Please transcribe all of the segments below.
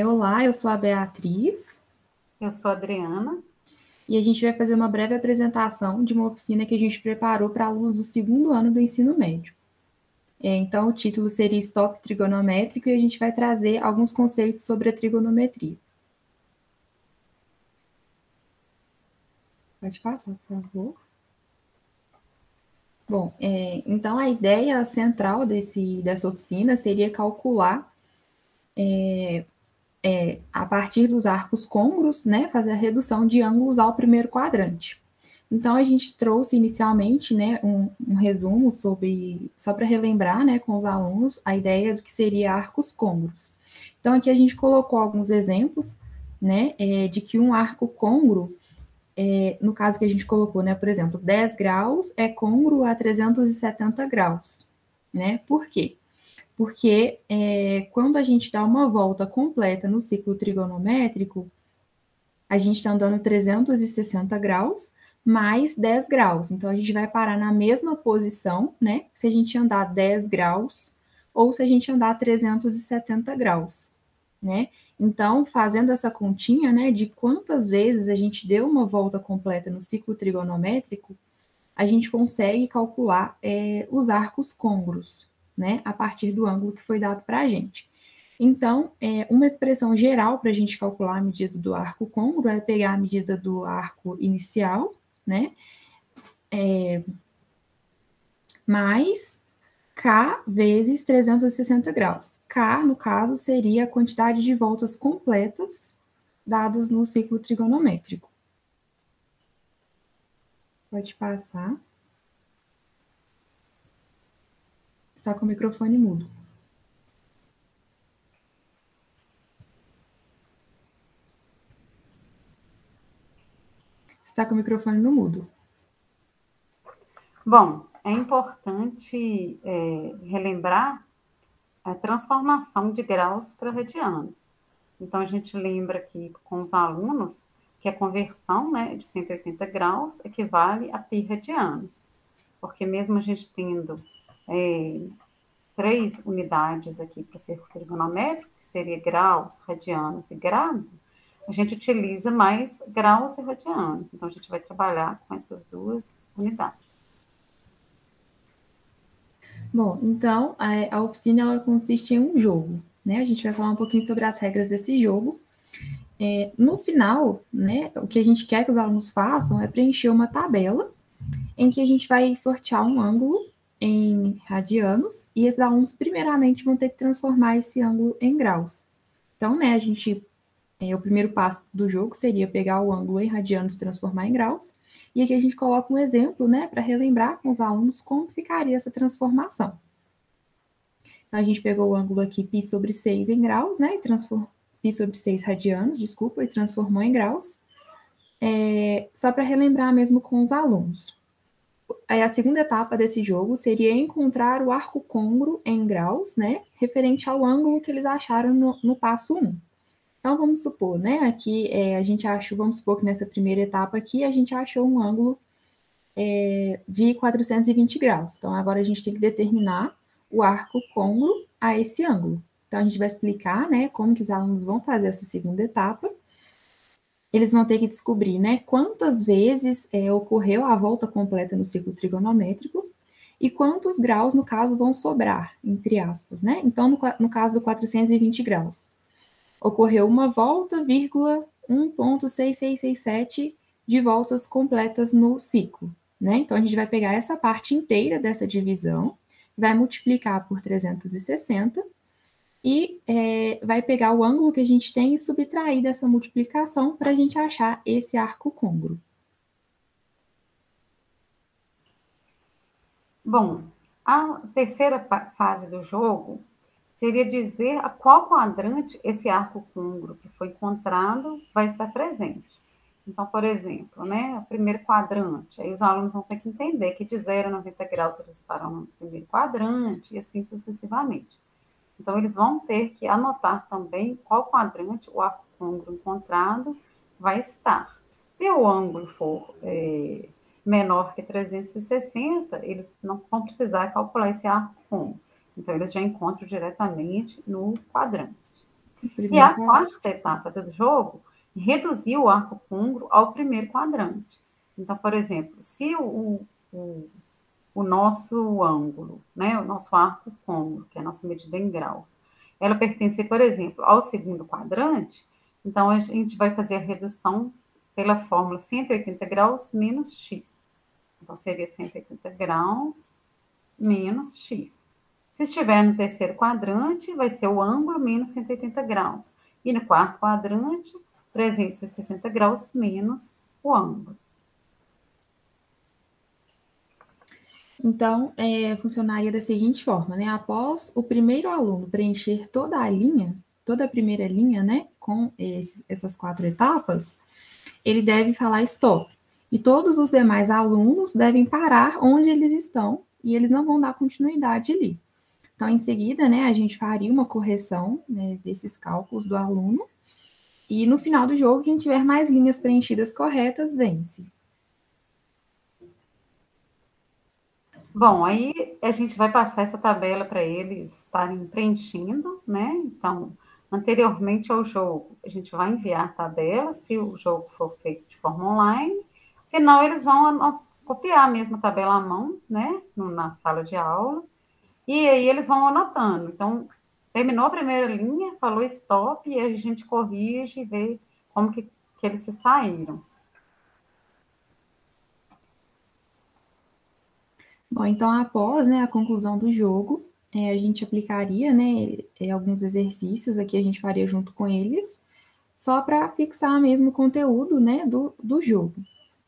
Olá, eu sou a Beatriz Eu sou a Adriana. e a gente vai fazer uma breve apresentação de uma oficina que a gente preparou para alunos do segundo ano do ensino médio. Então, o título seria Stop Trigonométrico e a gente vai trazer alguns conceitos sobre a trigonometria. Pode passar, por favor. Bom, então a ideia central dessa oficina seria calcular, a partir dos arcos côngruos, né, fazer a redução de ângulos ao primeiro quadrante. Então, a gente trouxe inicialmente, né, um resumo só para relembrar, né, com os alunos, a ideia do que seria arcos côngruos. Então, aqui a gente colocou alguns exemplos, né, de que um arco côngruo, no caso que a gente colocou, né, por exemplo, 10 graus é côngruo a 370 graus, né? Por quê? Porque quando a gente dá uma volta completa no ciclo trigonométrico, a gente está andando 360 graus mais 10 graus. Então, a gente vai parar na mesma posição, né? Se a gente andar 10 graus ou se a gente andar 370 graus, né? Então, fazendo essa continha, né, de quantas vezes a gente deu uma volta completa no ciclo trigonométrico, a gente consegue calcular os arcos côngruos, né, a partir do ângulo que foi dado para a gente. Então, uma expressão geral para a gente calcular a medida do arco côngruo é pegar a medida do arco inicial, né, mais K vezes 360 graus. K, no caso, seria a quantidade de voltas completas dadas no ciclo trigonométrico. Pode passar. Está com o microfone mudo. Está com o microfone no mudo. Bom, é importante relembrar a transformação de graus para radiano. Então, a gente lembra aqui com os alunos que a conversão, né, de 180 graus equivale a pi radianos, porque mesmo a gente tendo 3 unidades aqui para ser trigonométrico, que seria graus, radianos e grado, a gente utiliza mais graus e radianos. Então, a gente vai trabalhar com essas 2 unidades. Bom, então a oficina ela consiste em um jogo, né? A gente vai falar um pouquinho sobre as regras desse jogo. No final, né, o que a gente quer que os alunos façam é preencher uma tabela em que a gente vai sortear um ângulo em radianos e esses alunos primeiramente vão ter que transformar esse ângulo em graus. Então, né, o primeiro passo do jogo seria pegar o ângulo em radianos e transformar em graus. E aqui a gente coloca um exemplo, né, para relembrar com os alunos como ficaria essa transformação. Então, a gente pegou o ângulo aqui π sobre 6 em graus, né, e π sobre 6 radianos, desculpa, e transformou em graus. Só para relembrar mesmo com os alunos. Aí a segunda etapa desse jogo seria encontrar o arco côngruo em graus, né, referente ao ângulo que eles acharam no passo 1. Então, vamos supor, né, aqui a gente achou, vamos supor que nessa primeira etapa aqui a gente achou um ângulo de 420 graus. Então, agora a gente tem que determinar o arco côngruo a esse ângulo. Então, a gente vai explicar, né, como que os alunos vão fazer essa segunda etapa. Eles vão ter que descobrir, né, quantas vezes ocorreu a volta completa no ciclo trigonométrico e quantos graus, no caso, vão sobrar, entre aspas, né? Então, no caso do 420 graus, ocorreu uma volta, vírgula, 1,6667 de voltas completas no ciclo, né? Então, a gente vai pegar essa parte inteira dessa divisão, vai multiplicar por 360 e vai pegar o ângulo que a gente tem e subtrair dessa multiplicação para a gente achar esse arco côngruo. Bom, a terceira fase do jogo seria dizer a qual quadrante esse arco côngruo que foi encontrado vai estar presente. Então, por exemplo, né, o primeiro quadrante, aí os alunos vão ter que entender que de 0 a 90 graus eles estarão no primeiro quadrante e assim sucessivamente. Então, eles vão ter que anotar também qual quadrante o arco côngruo encontrado vai estar. Se o ângulo for menor que 360, eles não vão precisar calcular esse arco côngruo. Então, eles já encontram diretamente no quadrante. O E primeiro a quadrante. quarta etapa do jogo, reduzir o arco côncavo ao primeiro quadrante. Então, por exemplo, se o nosso ângulo, né, o nosso arco côncavo, que é a nossa medida em graus, ela pertencer, por exemplo, ao segundo quadrante, então a gente vai fazer a redução pela fórmula 180 graus menos x. Então, seria 180 graus menos x. Se estiver no terceiro quadrante, vai ser o ângulo menos 180 graus. E no quarto quadrante, 360 graus menos o ângulo. Então, funcionaria da seguinte forma, né? Após o primeiro aluno preencher toda a linha, toda a primeira linha, né, com essas 4 etapas, ele deve falar stop. E todos os demais alunos devem parar onde eles estão e eles não vão dar continuidade ali. Então, em seguida, né, a gente faria uma correção, né, desses cálculos do aluno e no final do jogo, quem tiver mais linhas preenchidas corretas, vence. Bom, aí a gente vai passar essa tabela para eles estarem preenchendo, né? Então, anteriormente ao jogo, a gente vai enviar a tabela, se o jogo for feito de forma online, senão eles vão copiar mesmo a tabela à mão, né? Na sala de aula, e aí eles vão anotando. Então, terminou a primeira linha, falou stop, e a gente corrige e vê como que eles se saíram. Bom, então, após, né, a conclusão do jogo, a gente aplicaria, né, alguns exercícios aqui, a gente faria junto com eles, só para fixar mesmo o conteúdo, né, do jogo.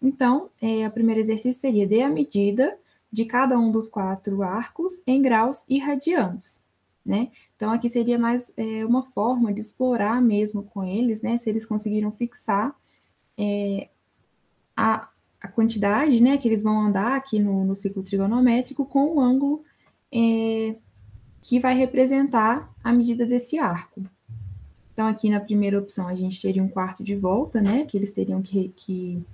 Então, o primeiro exercício seria dê a medida de cada um dos 4 arcos em graus e radianos, né? Então, aqui seria mais uma forma de explorar mesmo com eles, né, se eles conseguiram fixar a quantidade, né, que eles vão andar aqui no ciclo trigonométrico com o ângulo que vai representar a medida desse arco. Então, aqui na primeira opção, a gente teria um quarto de volta, né, que eles teriam que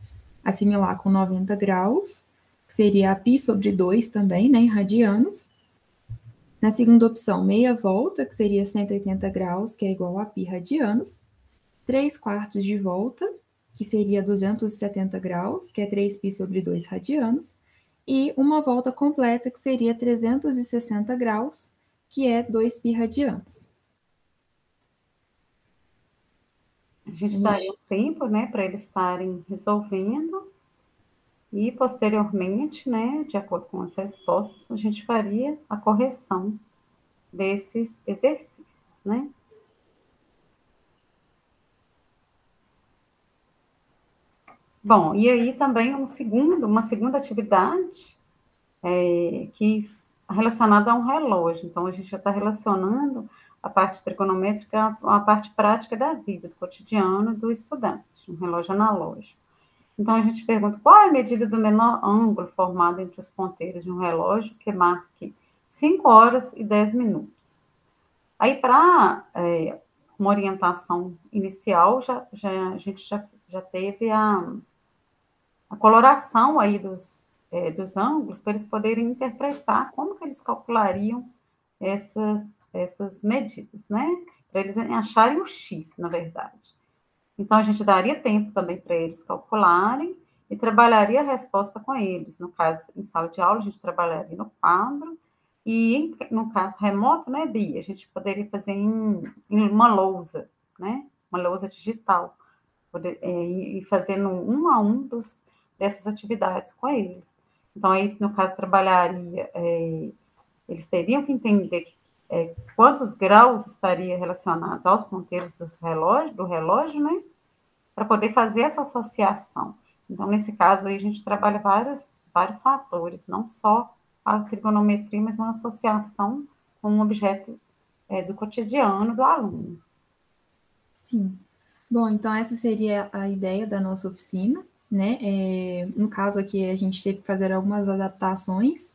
assimilar com 90 graus, que seria a π sobre 2 também, né, em radianos. Na segunda opção, meia volta, que seria 180 graus, que é igual a π radianos. 3 quartos de volta, que seria 270 graus, que é 3π sobre 2 radianos. E uma volta completa, que seria 360 graus, que é 2π radianos. A gente daria um tempo, né, para eles estarem resolvendo. E, posteriormente, né, de acordo com as respostas, a gente faria a correção desses exercícios, né? Bom, e aí também uma segunda atividade que relacionada a um relógio. Então, a gente já está relacionando a parte trigonométrica à parte prática da vida, do cotidiano do estudante, um relógio analógico. Então, a gente pergunta qual é a medida do menor ângulo formado entre os ponteiros de um relógio que marque 5 horas e 10 minutos. Aí, para uma orientação inicial, a gente já teve a coloração aí dos ângulos para eles poderem interpretar como que eles calculariam essas medidas, né? Para eles acharem o x, na verdade. Então, a gente daria tempo também para eles calcularem e trabalharia a resposta com eles. No caso, em sala de aula, a gente trabalharia no quadro e, no caso remoto, né, Bia, a gente poderia fazer em uma lousa, né, uma lousa digital, e fazendo um a um dessas atividades com eles. Então, aí, no caso, trabalharia, eles teriam que entender quantos graus estariam relacionados aos ponteiros do relógio, né? Para poder fazer essa associação. Então, nesse caso aí, a gente trabalha vários fatores, não só a trigonometria, mas uma associação com um objeto do cotidiano do aluno. Sim. Bom, então essa seria a ideia da nossa oficina, né? No caso aqui, a gente teve que fazer algumas adaptações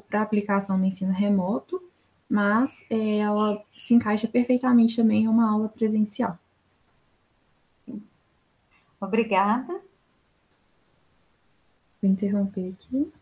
para a aplicação no ensino remoto, mas ela se encaixa perfeitamente também em uma aula presencial. Obrigada. Vou interromper aqui.